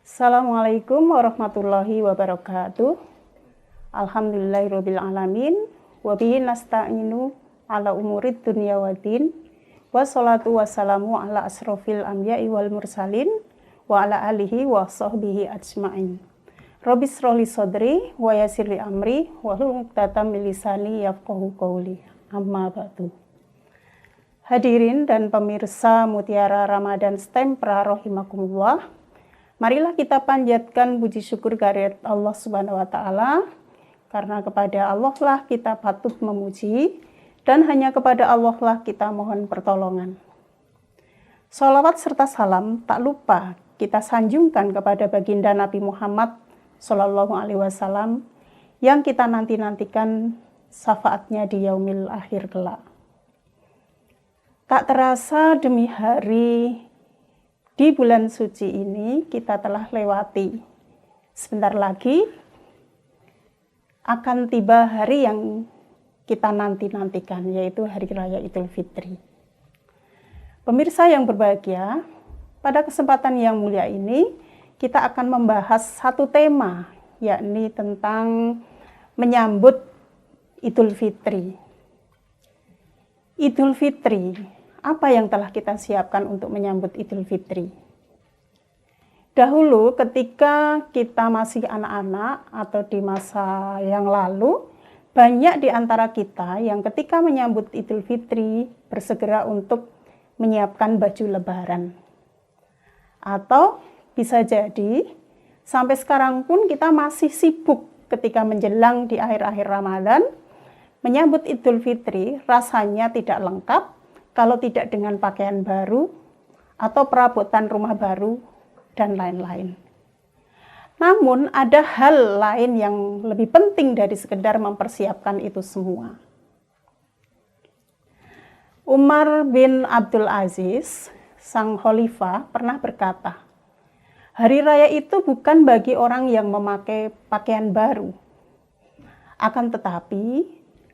Assalamualaikum warahmatullahi wabarakatuh. Alhamdulillahirabbil alamin wa bihi nasta'inu ala umurid dunya waddin. Wassalatu wassalamu ala asrofil anbiya'i wal mursalin wa ala alihi wa sahbihi ajma'in. Rabbis shrahli sadri wa yassirli amri wahlul 'uqdatam min lisani yafqahu qawli. Amma ba'du. Hadirin dan pemirsa Mutiara Ramadan Stempra rahimakumullah. Marilah kita panjatkan puji syukur kehadirat Allah Subhanahu wa taala, karena kepada Allah lah kita patut memuji dan hanya kepada Allah lah kita mohon pertolongan. Sholawat serta salam tak lupa kita sanjungkan kepada baginda Nabi Muhammad Sallallahu Alaihi Wasallam yang kita nanti-nantikan syafaatnya di yaumil akhir kelak. Tak terasa demi hari di bulan suci ini kita telah lewati. Sebentar lagi akan tiba hari yang kita nanti-nantikan, yaitu Hari Raya Idul Fitri. Pemirsa yang berbahagia, pada kesempatan yang mulia ini kita akan membahas satu tema, yakni tentang menyambut Idul Fitri. Idul Fitri, apa yang telah kita siapkan untuk menyambut Idul Fitri? Dahulu ketika kita masih anak-anak atau di masa yang lalu, banyak di antara kita yang ketika menyambut Idul Fitri bersegera untuk menyiapkan baju lebaran. Atau bisa jadi sampai sekarang pun kita masih sibuk ketika menjelang di akhir-akhir Ramadan, menyambut Idul Fitri rasanya tidak lengkap kalau tidak dengan pakaian baru atau perabotan rumah baru dan lain-lain. Namun ada hal lain yang lebih penting dari sekedar mempersiapkan itu semua. Umar bin Abdul Aziz, sang khalifah, pernah berkata, hari raya itu bukan bagi orang yang memakai pakaian baru. Akan tetapi,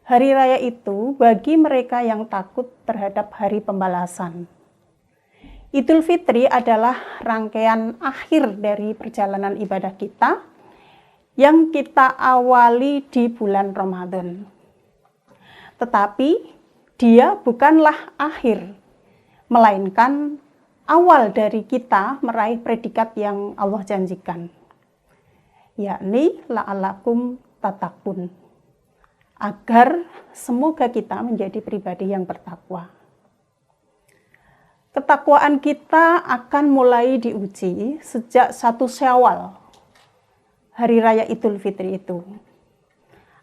hari raya itu bagi mereka yang takut terhadap hari pembalasan. Idul Fitri adalah rangkaian akhir dari perjalanan ibadah kita yang kita awali di bulan Ramadan. Tetapi dia bukanlah akhir, melainkan awal dari kita meraih predikat yang Allah janjikan, yakni la'alakum tattaqun, agar semoga kita menjadi pribadi yang bertakwa. Ketakwaan kita akan mulai diuji sejak 1 Syawal, hari raya Idul Fitri itu.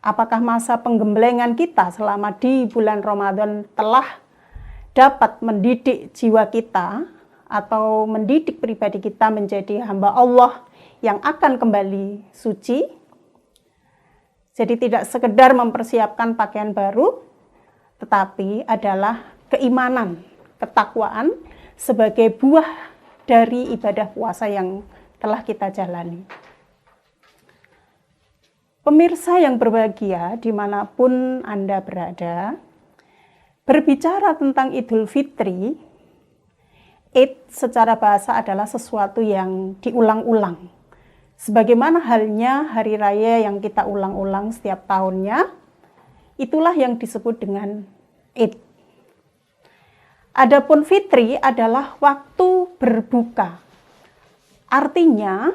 Apakah masa penggemblengan kita selama di bulan Ramadan telah dapat mendidik jiwa kita atau mendidik pribadi kita menjadi hamba Allah yang akan kembali suci? Jadi tidak sekedar mempersiapkan pakaian baru, tetapi adalah keimanan, ketakwaan sebagai buah dari ibadah puasa yang telah kita jalani. Pemirsa yang berbahagia dimanapun Anda berada, berbicara tentang Idul Fitri, Id secara bahasa adalah sesuatu yang diulang-ulang. Sebagaimana halnya hari raya yang kita ulang-ulang setiap tahunnya, itulah yang disebut dengan Id. Adapun Fitri adalah waktu berbuka. Artinya,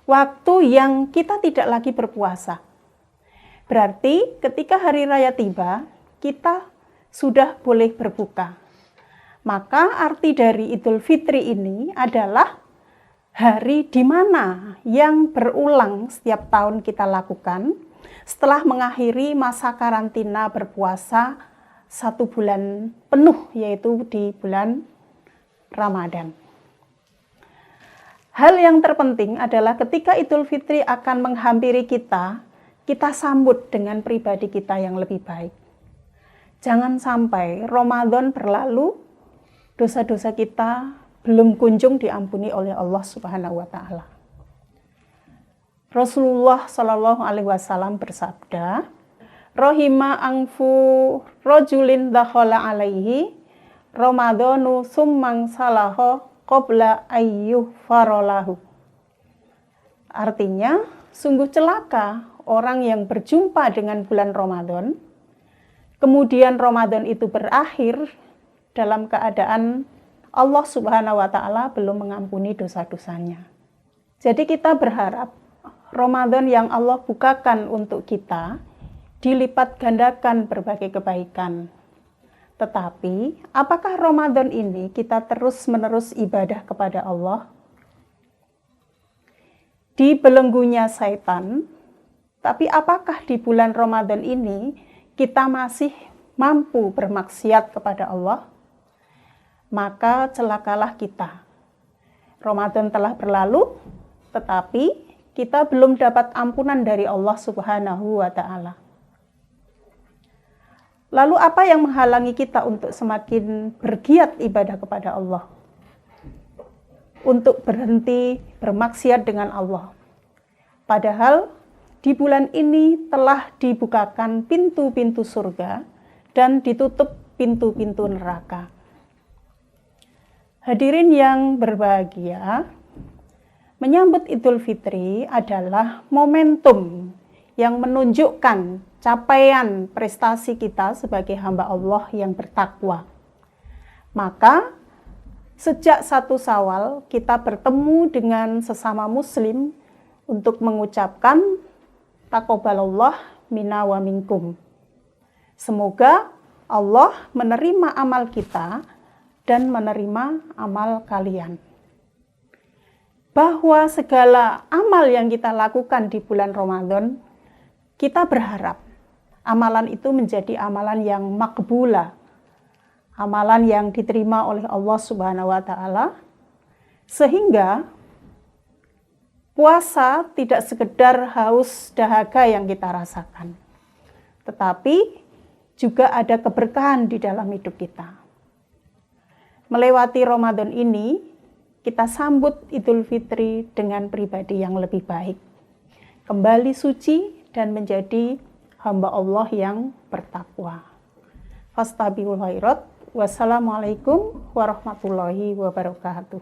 waktu yang kita tidak lagi berpuasa. Berarti ketika hari raya tiba, kita sudah boleh berbuka. Maka arti dari Idul Fitri ini adalah hari di mana yang berulang setiap tahun kita lakukan setelah mengakhiri masa karantina berpuasa 1 bulan penuh, yaitu di bulan Ramadan. Hal yang terpenting adalah ketika Idul Fitri akan menghampiri kita, kita sambut dengan pribadi kita yang lebih baik. Jangan sampai Ramadan berlalu, dosa-dosa kita belum kunjung diampuni oleh Allah Subhanahu wa Ta'ala. Rasulullah Shallallahu Alaihi Wasallam bersabda, "Rohima angfu rojulin dakhala alaihi Ramadhanu summang salaho qabla ayyuh farolahu." Artinya, sungguh celaka orang yang berjumpa dengan bulan Ramadan, kemudian Ramadan itu berakhir dalam keadaan Allah Subhanahu wa Ta'ala belum mengampuni dosa-dosanya. Jadi kita berharap Ramadan yang Allah bukakan untuk kita dilipat gandakan berbagai kebaikan. Tetapi, apakah Ramadan ini kita terus-menerus ibadah kepada Allah? Di belenggunya syaitan, tapi apakah di bulan Ramadan ini kita masih mampu bermaksiat kepada Allah? Maka celakalah kita. Ramadan telah berlalu, tetapi kita belum dapat ampunan dari Allah Subhanahu wa Ta'ala. Lalu apa yang menghalangi kita untuk semakin bergiat ibadah kepada Allah? Untuk berhenti bermaksiat dengan Allah. Padahal di bulan ini telah dibukakan pintu-pintu surga dan ditutup pintu-pintu neraka. Hadirin yang berbahagia, menyambut Idul Fitri adalah momentum yang menunjukkan capaian prestasi kita sebagai hamba Allah yang bertakwa. Maka, sejak 1 Syawal kita bertemu dengan sesama muslim untuk mengucapkan taqabbalallah minna wa minkum. Semoga Allah menerima amal kita dan menerima amal kalian. Bahwa segala amal yang kita lakukan di bulan Ramadan, kita berharap amalan itu menjadi amalan yang makbulah, amalan yang diterima oleh Allah Subhanahu wa Ta'ala, sehingga puasa tidak sekedar haus dahaga yang kita rasakan, tetapi juga ada keberkahan di dalam hidup kita. Melewati Ramadan ini, kita sambut Idul Fitri dengan pribadi yang lebih baik. Kembali suci dan menjadi hamba Allah yang bertakwa. Fastabiqul khairat. Wassalamualaikum warahmatullahi wabarakatuh.